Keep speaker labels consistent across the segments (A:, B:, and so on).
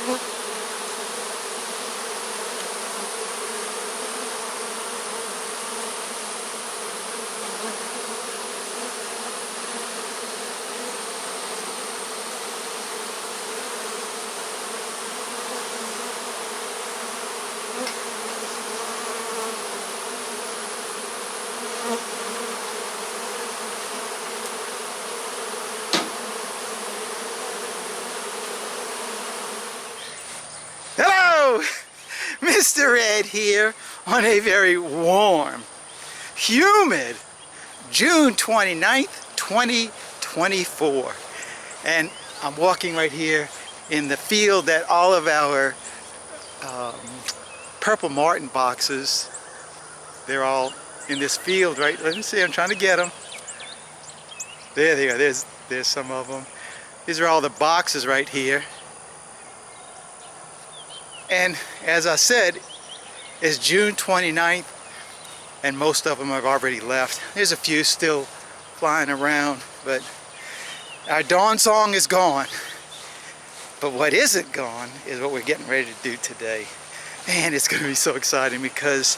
A: Hello! Mr. Ed here on a very warm, humid June 29th, 2024. And I'm walking right here in the field that all of our Purple Martin boxes, they're all in this field, right? Let me see, I'm trying to get them. There they are, there's some of them. These are all the boxes right here. And as I said, it's June 29th and most of them have already left. There's a few still flying around, but our dawn song is gone. But what isn't gone is what we're getting ready to do today. Man, it's going to be so exciting because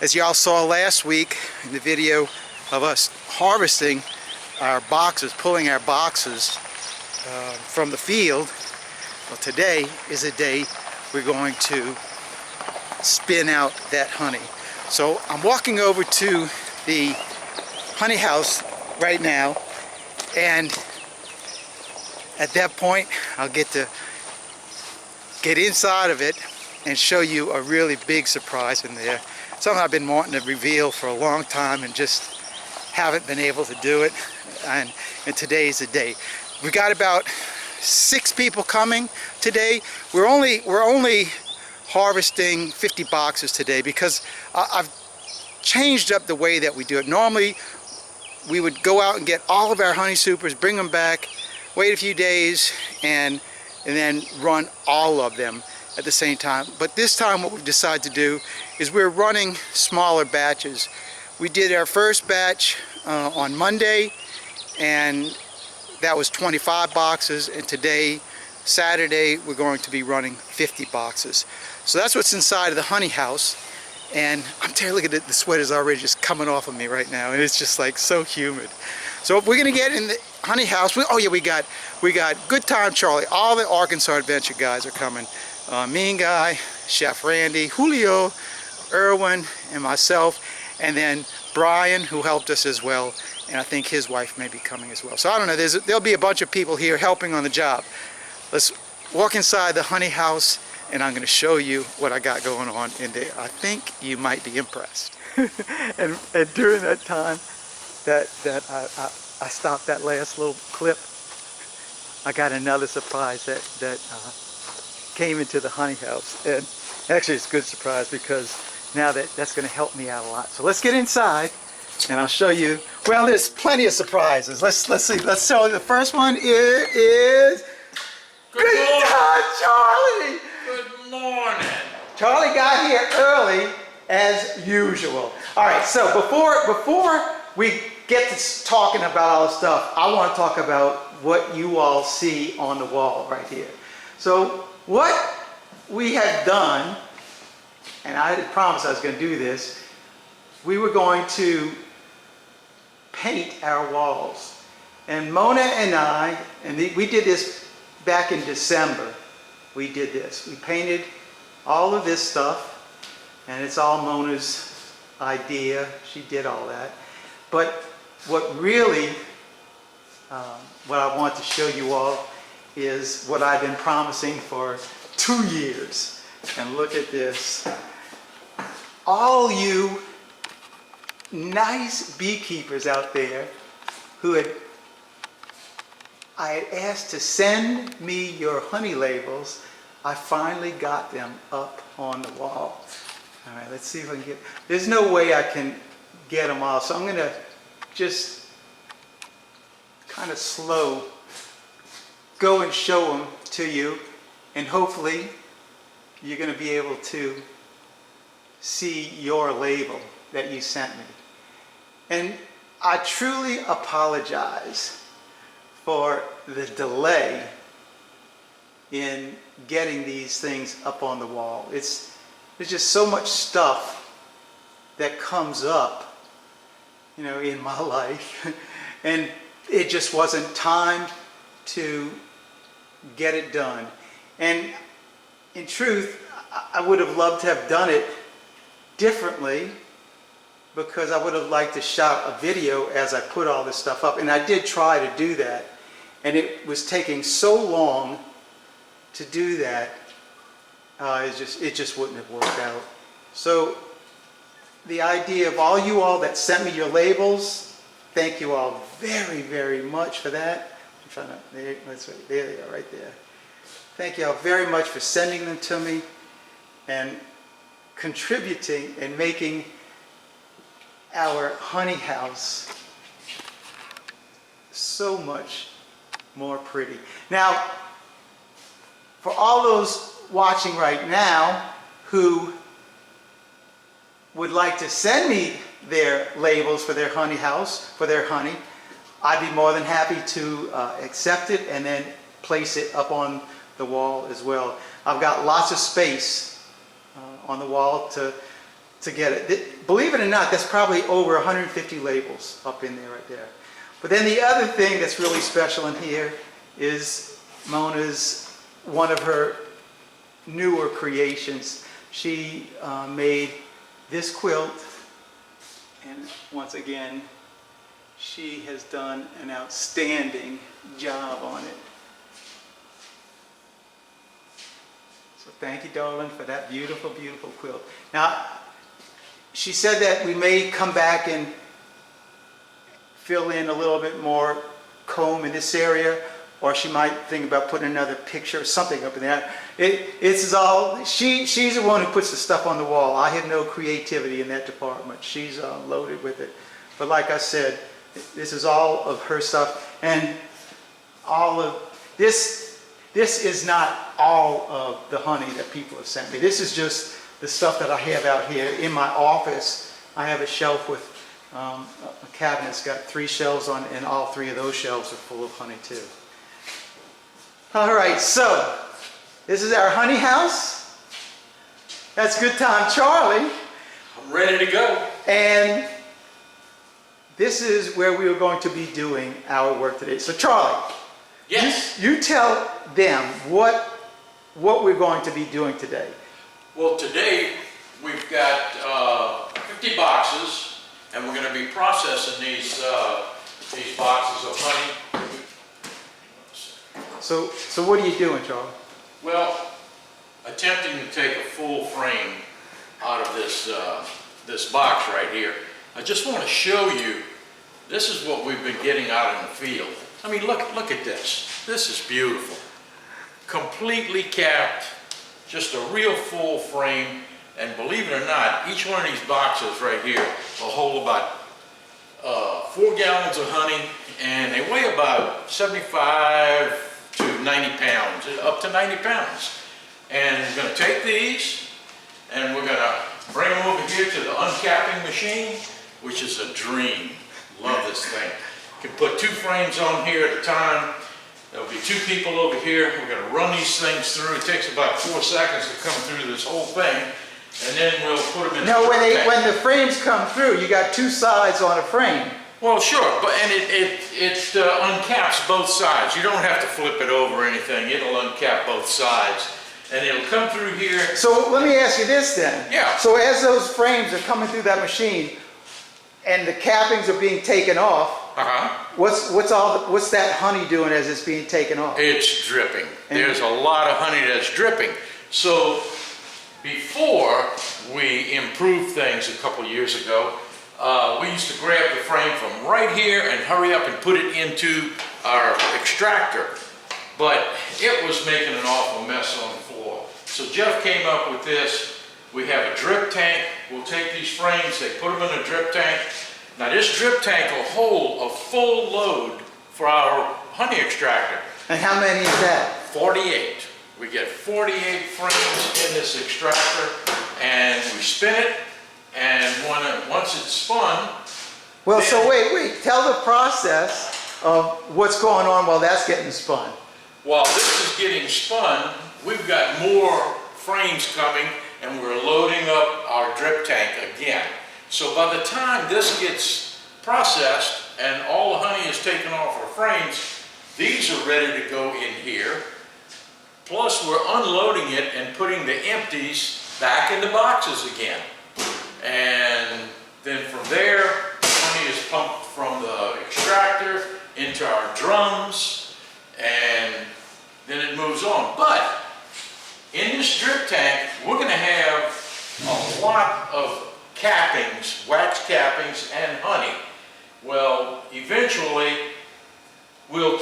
A: as y'all saw last week in the video of us harvesting our boxes, pulling our boxes from the field, well, today is a day we're going to spin out that honey. So I'm walking over to the honey house right now, and at that point I'll get to get inside of it and show you a really big surprise in there. Something I've been wanting to reveal for a long time and just haven't been able to do it, and today's the day. We got about 6 people coming today. We're only harvesting 50 boxes today because I've changed up the way that we do it. Normally we would go out and get all of our honey supers, bring them back, wait a few days, and then run all of them at the same time. But this time what we've decided to do is we're running smaller batches. We did our first batch on Monday, and that was 25 boxes, and today, Saturday, we're going to be running 50 boxes. So that's what's inside of the honey house. And I'm telling you, look at it, the sweat is already just coming off of me right now, and it's just like so humid. So we're gonna get in the honey house. Oh yeah, we got Good Time Charlie. All the Arkansas Adventure guys are coming. Mean Guy, Chef Randy, Julio, Irwin, and myself, and then Brian, who helped us as well. And I think his wife may be coming as well. So I don't know, there'll be a bunch of people here helping on the job. Let's walk inside the honey house and I'm going to show you what I got going on in there. I think you might be impressed. and during that time that I stopped that last little clip, I got another surprise that came into the honey house. And actually it's a good surprise because now that's going to help me out a lot. So let's get inside and I'll show you. Well, there's plenty of surprises. Let's see. Let's show you. The first one is Good Time Charlie.
B: Good morning.
A: Charlie got here early as usual. All right. So before we get to talking about all this stuff, I want to talk about what you all see on the wall right here. So what we had done, and I had promised I was going to do this, we were going to paint our walls. And Mona and I, we did this back in December. We did this. We painted all of this stuff, and it's all Mona's idea. She did all that. But what really, what I want to show you all is what I've been promising for 2 years. And look at this. All you nice beekeepers out there who I had asked to send me your honey labels, I finally got them up on the wall. All right, let's see if I can get, there's no way I can get them all, so I'm going to just kind of slow go and show them to you, and hopefully you're going to be able to see your label that you sent me. And I truly apologize for the delay in getting these things up on the wall. There's just so much stuff that comes up, in my life, and it just wasn't timed to get it done. And in truth, I would have loved to have done it differently, because I would have liked to shot a video as I put all this stuff up, and I did try to do that, and it was taking so long to do that, it just wouldn't have worked out. So the idea of all you all that sent me your labels, thank you all very, very much for that. I'm trying to, there they are right there. Thank you all very much for sending them to me and contributing and making our honey house so much more pretty. Now, for all those watching right now who would like to send me their labels for their honey house, for their honey, I'd be more than happy to accept it and then place it up on the wall as well. I've got lots of space on the wall to get it. Believe it or not, that's probably over 150 labels up in there right there. But then the other thing that's really special in here is Mona's, one of her newer creations. She made this quilt, and once again, she has done an outstanding job on it. So thank you, darling, for that beautiful, beautiful quilt. Now, she said that we may come back and fill in a little bit more comb in this area, or she might think about putting another picture or something up in there. It's all, she's the one who puts the stuff on the wall. I have no creativity in that department. She's loaded with it. But like I said, this is all of her stuff, and all of this is not all of the honey that people have sent me. This is just the stuff that I have out here in my office. I have a shelf with a cabinet. It's got 3 shelves on it, and all 3 of those shelves are full of honey too. All right, so this is our honey house. That's good time, Charlie.
B: I'm ready to go.
A: And this is where we are going to be doing our work today. So Charlie,
B: yes,
A: you tell them what we're going to be doing today.
B: Well, today we've got 50 boxes, and we're going to be processing these boxes of honey.
A: So what are you doing, Charlie?
B: Well, attempting to take a full frame out of this box right here. I just want to show you, this is what we've been getting out in the field. I mean, look at this. This is beautiful. Completely capped, just a real full frame. And believe it or not, each one of these boxes right here will hold about 4 gallons of honey, and they weigh about 75 to 90 pounds, up to 90 pounds. And we're going to take these, and we're going to bring them over here to the uncapping machine, which is a dream. Love this thing. You can put 2 frames on here at a time. There'll be 2 people over here. We're going to run these things through. It takes about 4 seconds to come through this whole thing, and then we'll put them in.
A: No, when the frames come through, you got 2 sides on a frame.
B: Well, sure, but it uncaps both sides. You don't have to flip it over or anything. It'll uncap both sides, and it'll come through here.
A: So let me ask you this then.
B: Yeah.
A: So as those frames are coming through that machine, and the cappings are being taken off, what's that honey doing as it's being taken off?
B: It's dripping. There's a lot of honey that's dripping. So before we improved things a couple years ago, we used to grab the frame from right here and hurry up and put it into our extractor. But it was making an awful mess on the floor. So Jeff came up with this. We have a drip tank. We'll take these frames, they put them in a drip tank. Now this drip tank will hold a full load for our honey extractor.
A: And how many is that?
B: 48. We get 48 frames in this extractor, and we spin it, and once it's spun...
A: Well, so wait, tell the process of what's going on while that's getting spun.
B: while this is getting spun, we've got more frames coming and we're loading up our drip tank again. So by the time this gets processed and all the honey is taken off our frames, these are ready to go in here. Plus we're unloading it and putting the empties back into boxes again. And then from there, honey is pumped from the extractor into our drums, and then it moves on. But in this drip tank, we're going to have a lot of cappings, wax cappings, and honey. Well, eventually, we'll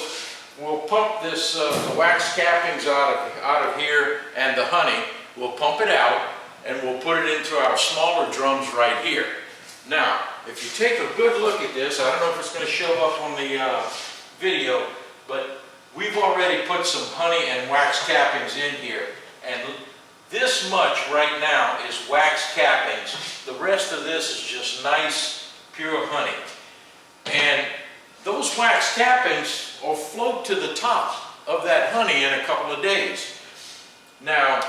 B: pump this the wax cappings out of here, and the honey. We'll pump it out, and we'll put it into our smaller drums right here. Now, if you take a good look at this, I don't know if it's going to show up on the video, but we've already put some honey and wax cappings in here, and this much right now is wax cappings. The rest of this is just nice, pure honey. And those wax cappings will float to the top of that honey in a couple of days. Now,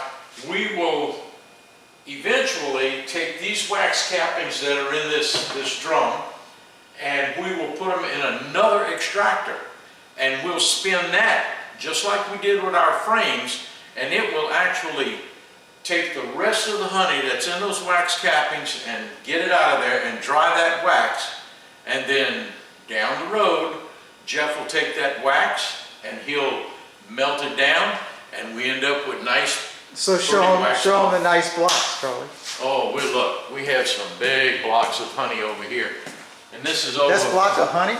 B: we will eventually take these wax cappings that are in this drum, and we will put them in another extractor, and we'll spin that just like we did with our frames, and it will actually take the rest of the honey that's in those wax cappings and get it out of there and dry that wax, and then down the road Jeff will take that wax and he'll melt it down, and we end up with nice.
A: So show them the nice blocks, Charlie.
B: Oh, we have some big blocks of honey over here. And this is over.
A: That's block of honey?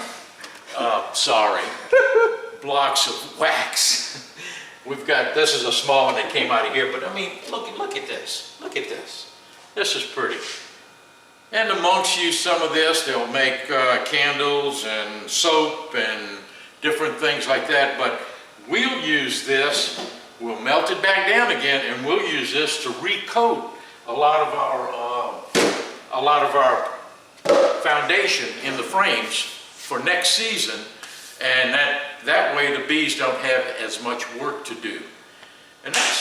B: Sorry. Blocks of wax. We've got, this is a small one that came out of here, but I mean, look at this. Look at this. This is pretty. And the monks use some of this. They'll make candles and soap and different things like that, but we'll use this. We'll melt it back down again, and we'll use this to recoat a lot of our foundation in the frames for next season, and that way the bees don't have as much work to do. And that's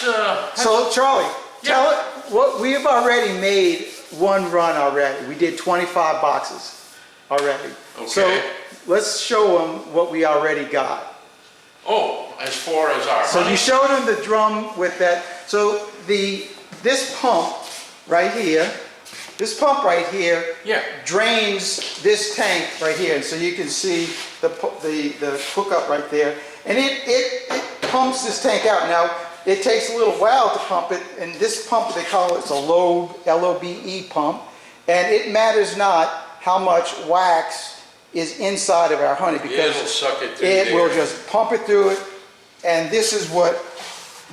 A: so Charlie,
B: yeah.
A: tell it what we have already made. One run already. We did 25 boxes already.
B: Okay.
A: So let's show them what we already got.
B: Oh, as far as our
A: So
B: honey.
A: you showed them the drum with that. So this pump right here,
B: Yeah.
A: drains this tank right here. And so you can see the hookup right there. And it pumps this tank out. Now, it takes a little while to pump it. And this pump, they call it a lobe, L-O-B-E pump. And it matters not how much wax is inside of our honey, because
B: it'll suck it through
A: it
B: there.
A: will just pump it through it. And this is what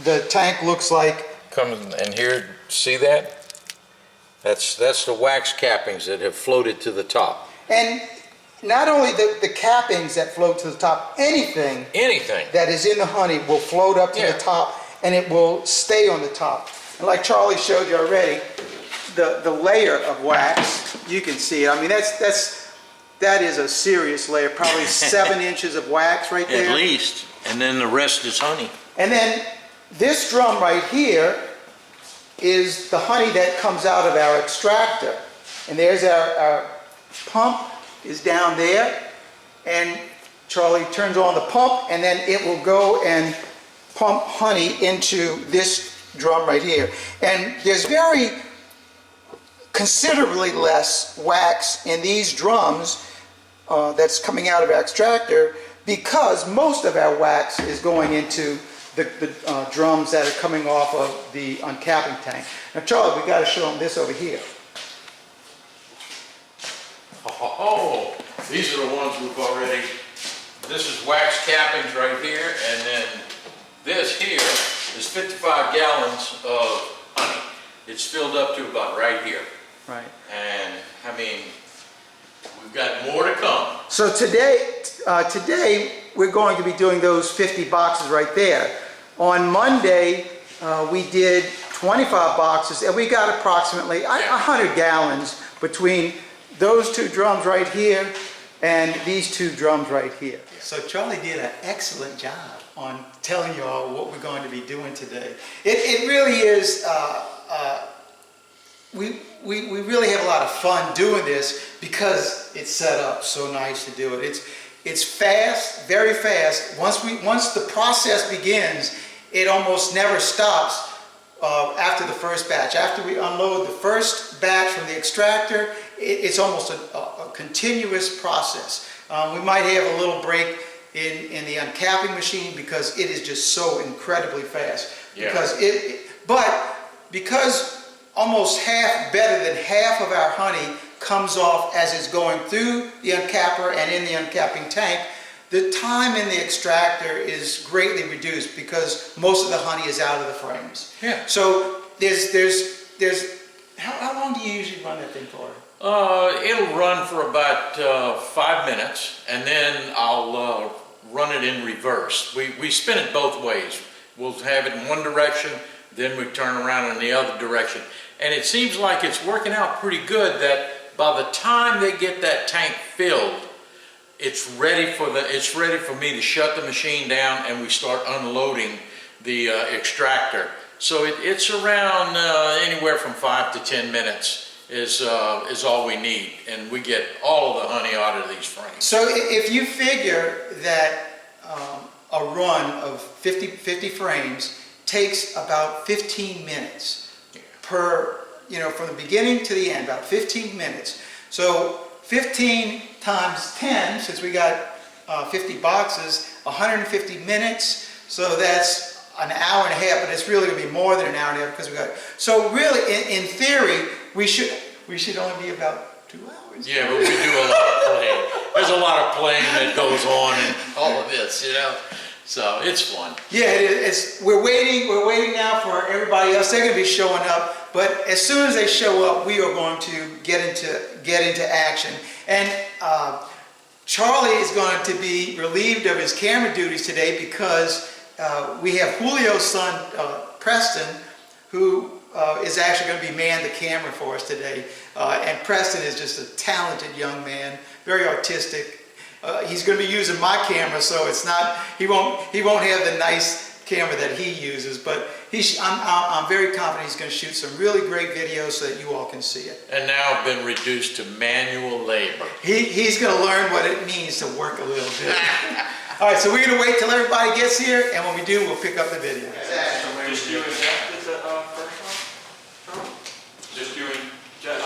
A: the tank looks like.
B: Come and here, see that? That's the wax cappings that have floated to the top.
A: And not only the cappings that float to the top, anything that is in the honey will float up to the top, and it will stay on the top. And like Charlie showed you already, the layer of wax, you can see it. I mean, that is a serious layer, probably 7 inches of wax right there.
B: At least. And then the rest is honey.
A: And then this drum right here is the honey that comes out of our extractor. And there's our pump is down there. And Charlie turns on the pump, and then it will go and pump honey into this drum right here. And there's considerably less wax in these drums that's coming out of our extractor, because most of our wax is going into the drums that are coming off of the uncapping tank. Now, Charlie, we got to show them this over here.
B: Oh, these are the ones we've already. This is wax cappings right here, and then this here is 55 gallons of honey. It's filled up to about right here.
A: Right.
B: And I mean, we've got more to come.
A: So today we're going to be doing those 50 boxes right there. On Monday, we did 25 boxes, and we got approximately 100 gallons between those two drums right here and these two drums right here. So Charlie did an excellent job on telling you all what we're going to be doing today. It really is, we really have a lot of fun doing this because it's set up so nice to do it. It's fast, very fast. Once the process begins, it almost never stops after the first batch. After we unload the first batch from the extractor, it's almost a continuous process. We might have a little break in the uncapping machine because it is just so incredibly fast.
B: Yeah.
A: Because almost better than half of our honey comes off as it's going through the uncapper and in the uncapping tank, the time in the extractor is greatly reduced because most of the honey is out of the frames.
B: Yeah.
A: So how long do you usually run that thing for?
B: It'll run for about 5 minutes, and then I'll run it in reverse. We spin it both ways. We'll have it in one direction, then we turn around in the other direction. And it seems like it's working out pretty good that by the time they get that tank filled, it's ready for me to shut the machine down and we start unloading the extractor. So it's around anywhere from 5 to 10 minutes is all we need, and we get all of the honey out of these frames.
A: So if you figure that a run of 50 frames takes about 15 minutes per, from the beginning to the end, about 15 minutes. So 15 times 10, since we got 50 boxes, 150 minutes. So that's an hour and a half, but it's really going to be more than an hour and a half because we got. So really, in theory, we should only be about 2 hours.
B: Yeah, but we do a lot of playing. There's a lot of playing that goes on in all of this, So it's fun.
A: Yeah, we're waiting now for everybody else. They're going to be showing up, but as soon as they show up, we are going to get into action. And Charlie is going to be relieved of his camera duties today because we have Julio's son, Preston, who is actually going to be man the camera for us today. And Preston is just a talented young man, very artistic. He's going to be using my camera, so it's not. He won't have the nice camera that he uses, but I'm very confident he's going to shoot some really great videos so that you all can see it.
B: And now been reduced to manual labor.
A: He's going to learn what it means to work a little bit. All right, so we're going to wait till everybody gets here, and when we do, we'll pick up the video.
C: Just you and Jeff is the first one? Just you and Jeff?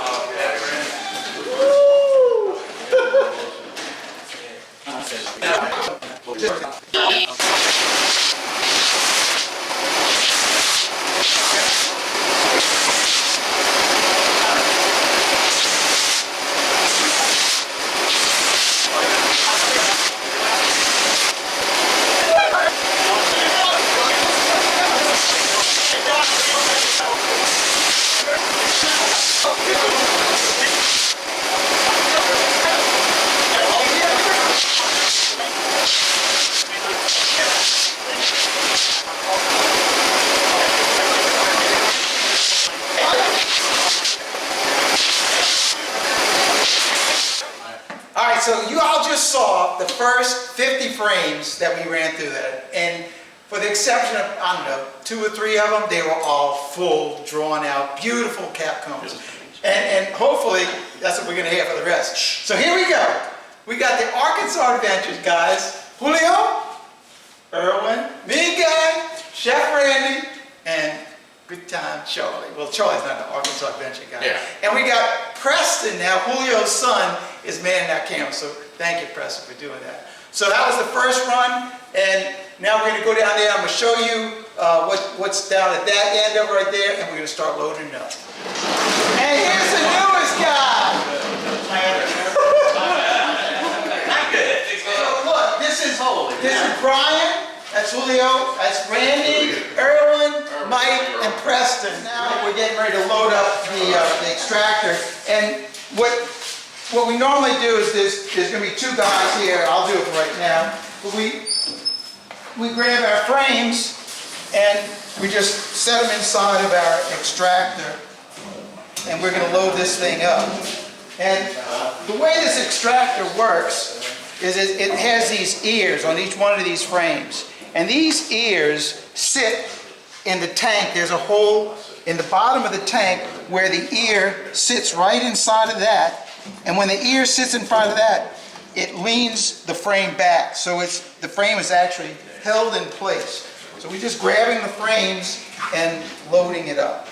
A: So you all just saw the first 50 frames that we ran through that, and for the exception of, I don't know, 2 or 3 of them, they were all full, drawn out, beautiful cap cones. And hopefully that's what we're going to have for the rest. So here we go. We got the Arkansas Adventures guys, Julio, Erwin, me guy, Chef Randy, and good time Charlie. Well, Charlie's not the Arkansas Adventure guy.
B: Yeah.
A: And we got Preston now, Julio's son, is manning that camera. So thank you, Preston, for doing that. So that was the first run, and now we're going to go down there. I'm going to show you what's down at that end over right there, and we're going to start loading it up. And here's the newest guy. So look, this is Brian. That's Julio. That's Randy, Erwin, Mike, and Preston. Now we're getting ready to load up the extractor. And what we normally do is there's going to be 2 guys here. I'll do it right now. But we grab our frames and we just set them inside of our extractor. And we're going to load this thing up. And the way this extractor works is it has these ears on each one of these frames. And these ears sit in the tank. There's a hole in the bottom of the tank where the ear sits right inside of that. And when the ear sits in front of that, it leans the frame back. So the frame is actually held in place. So we're just grabbing the frames and loading it up.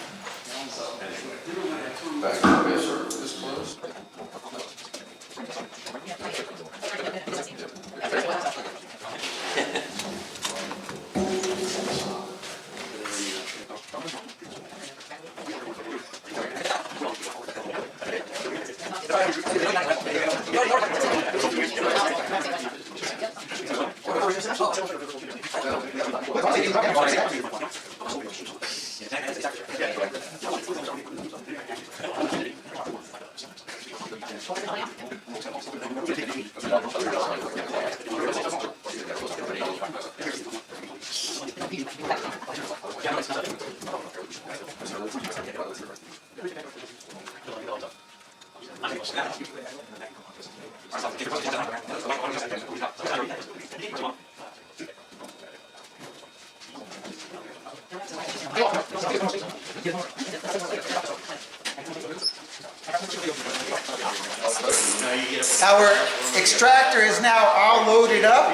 A: Our extractor is now all loaded up,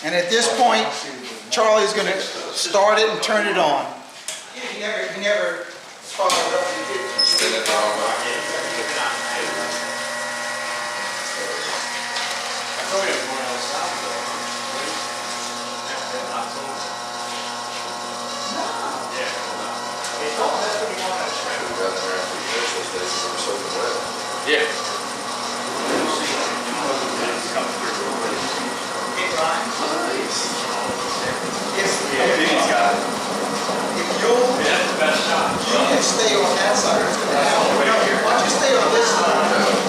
A: and at this point, Charlie's going to start it and turn it on. He never fired it up. He did.
B: Yeah.
A: If you'll you can stay on that side, it's going to happen. Why don't you stay on this side?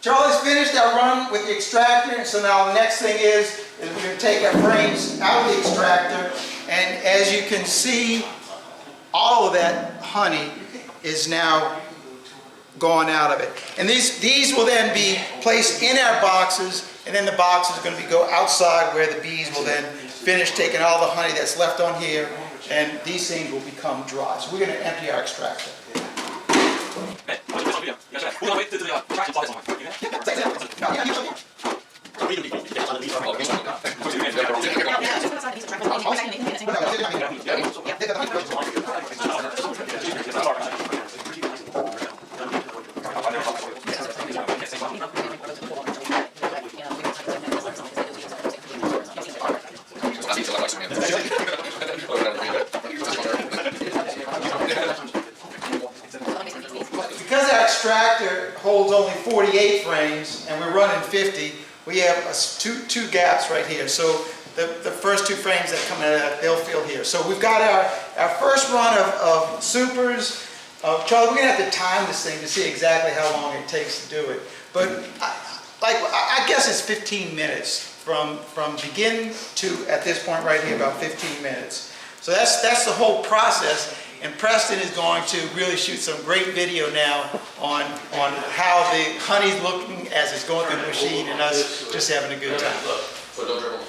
A: Charlie's finished our run with the extractor, and so now the next thing is we're going to take our frames out of the extractor, and as you can see, all of that honey is now gone out of it. And these will then be placed in our boxes, and then the boxes are going to go outside where the bees will then finish taking all the honey that's left on here, and these things will become dry. So we're going to empty our extractor. Because our extractor holds only 48 frames and we're running 50, we have two gaps right here. So the first two frames that come out of that, they'll fill here. So we've got our first run of supers. Charlie, we're going to have to time this thing to see exactly how long it takes to do it. But I guess it's 15 minutes from begin to, at this point right here, about 15 minutes. So that's the whole process. And Preston is going to really shoot some great video now on how the honey's looking as it's going through the machine and us just having a good time.
B: So don't dribble.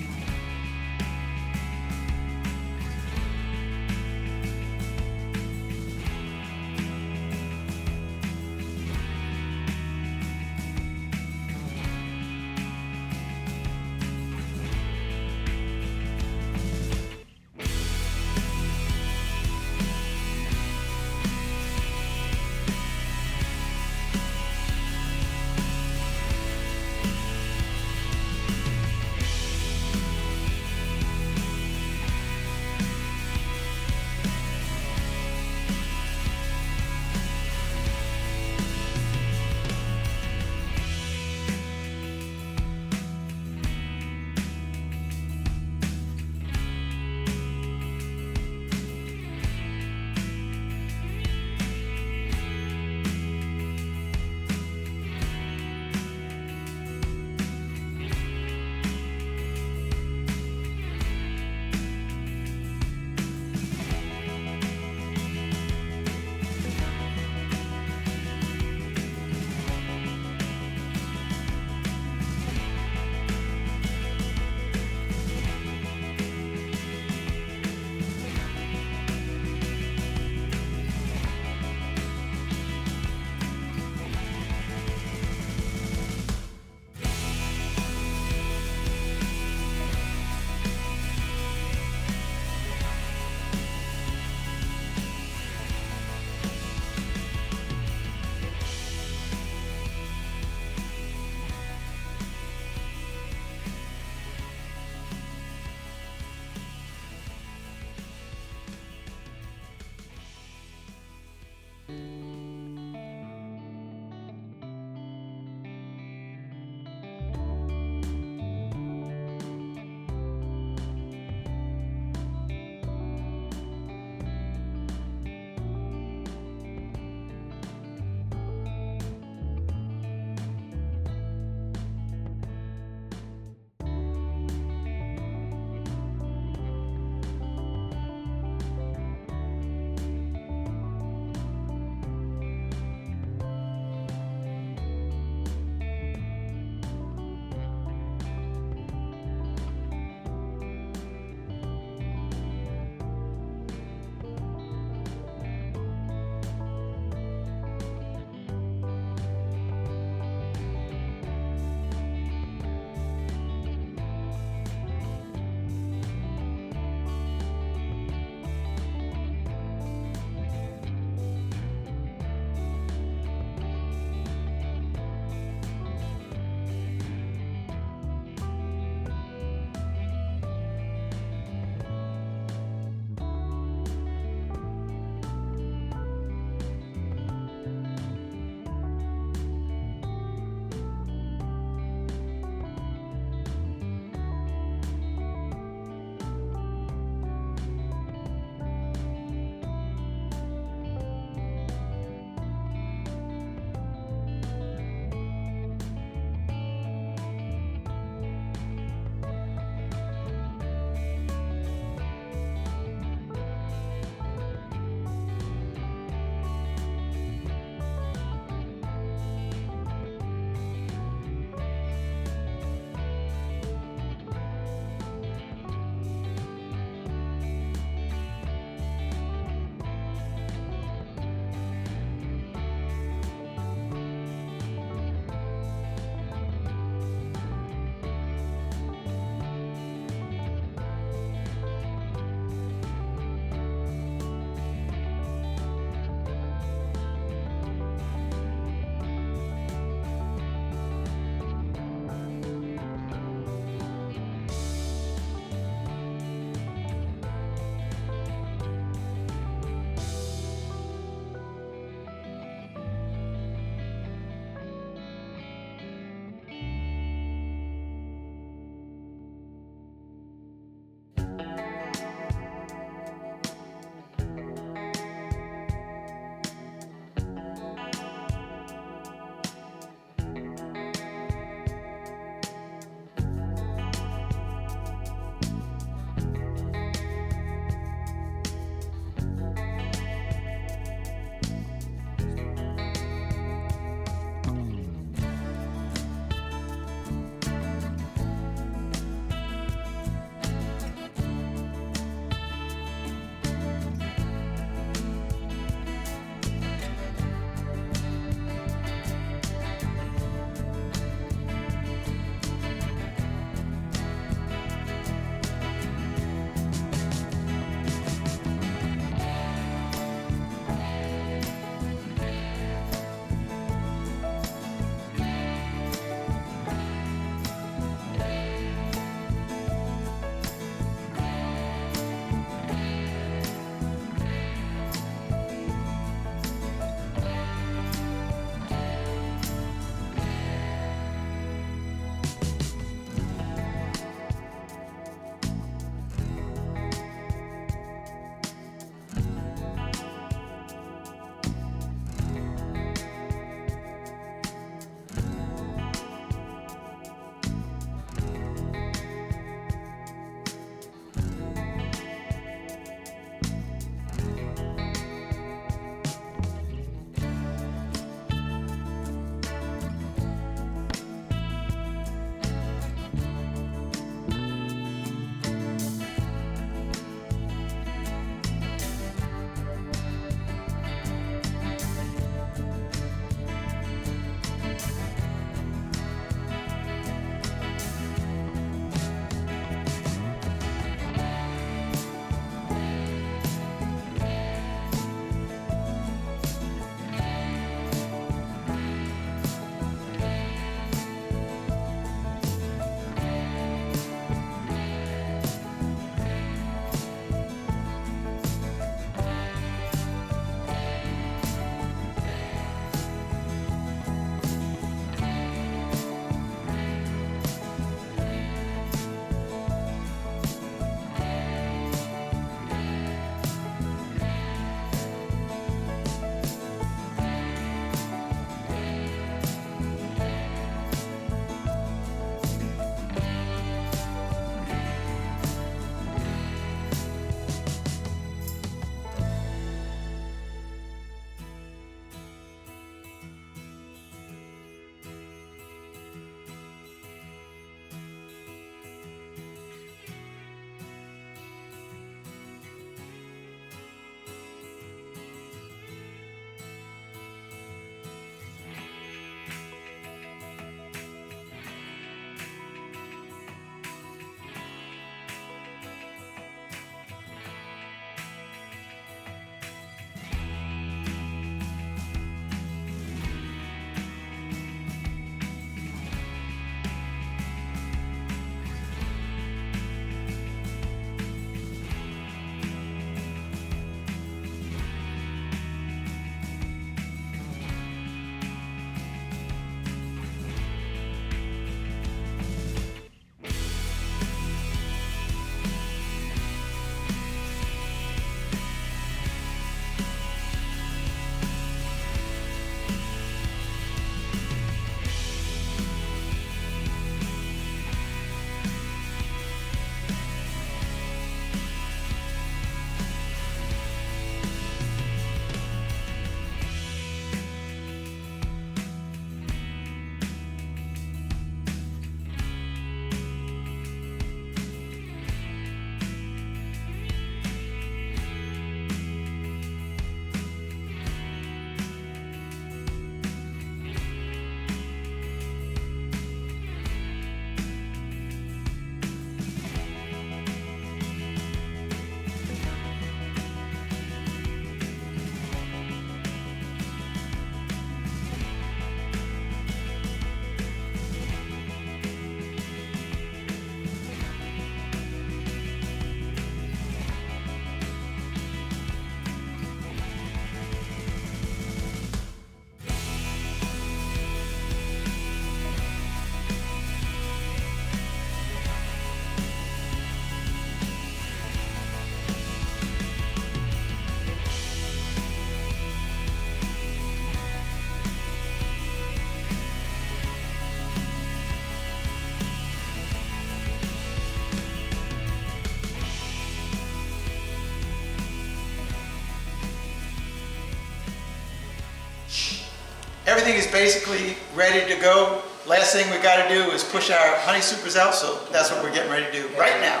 A: Everything is basically ready to go. Last thing we got to do is push our honey supers out, so that's what we're getting ready to do right now.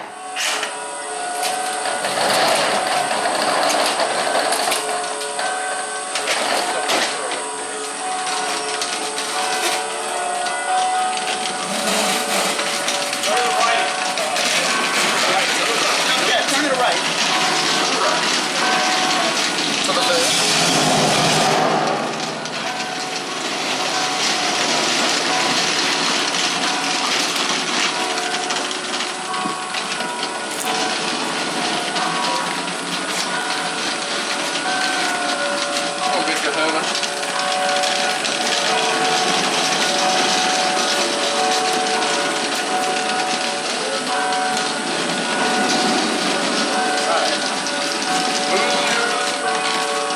A: Yeah, turn to the right.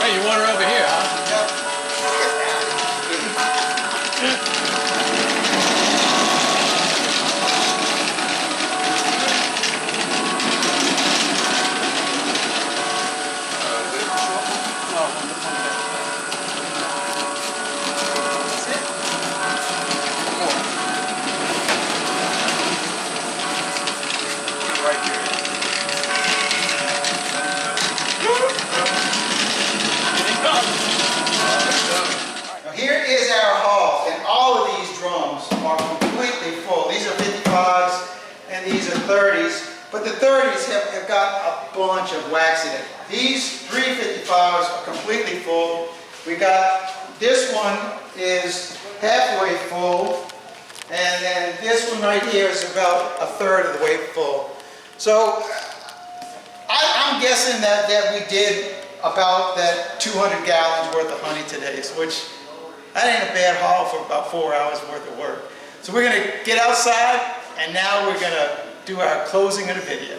B: Hey, you want her over here, huh?
A: Now here is our haul, and all of these drums are completely full. These are 55s and these are 30s, but the 30s have got a bunch of wax in it. These 3 55s are completely full. We got, this one is halfway full, and then this one right here is about a third of the way full. So I'm guessing that we did about that 200 gallons worth of honey today, which that ain't a bad haul for about 4 hours worth of work. So we're gonna get outside, and now we're gonna do our closing of the video.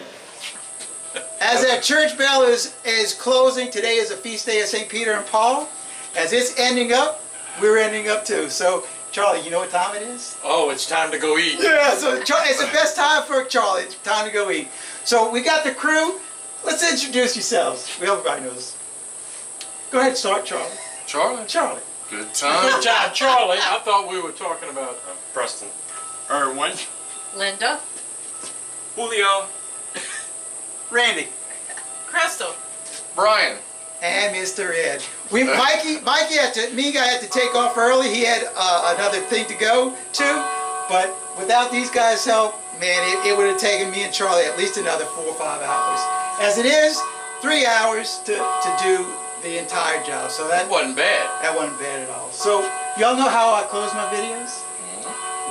A: As that church bell is closing, today is a feast day of St. Peter and Paul. As it's ending up, we're ending up too. So Charlie, you know what time it is?
B: Oh, it's time to go eat.
A: Yeah, so Charlie, it's the best time for Charlie. It's time to go eat. So we got the crew. Let's introduce yourselves. We everybody knows. Go ahead, start, Charlie.
B: Charlie?
A: Charlie.
B: Good time. Good time, Charlie. I thought we were talking about
C: Preston. Erwin.
D: Linda.
C: Julio.
A: Randy.
D: Crystal.
B: Brian.
A: And Mr. Ed. Mikey had to take off early. He had another thing to go to, but without these guys' help, man, it would have taken me and Charlie at least another 4 or 5 hours. As it is, 3 hours to do the entire job. So that
B: Wasn't bad.
A: wasn't bad at all. So y'all know how I close my videos?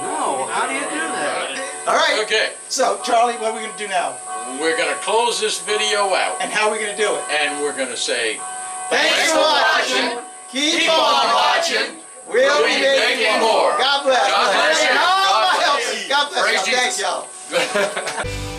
C: No, how do you do that?
A: All right.
B: Okay.
A: So Charlie, what are we gonna do now?
B: We're going to close this video out,
A: And how are we gonna do it?
B: and we're going to say,
A: Thanks for watching. Keep on watching. We'll be making more. God bless.
B: God bless you.
A: And all my
B: God
A: helpers. God bless
B: Praise
A: y'all. Thank
B: Jesus.
A: y'all.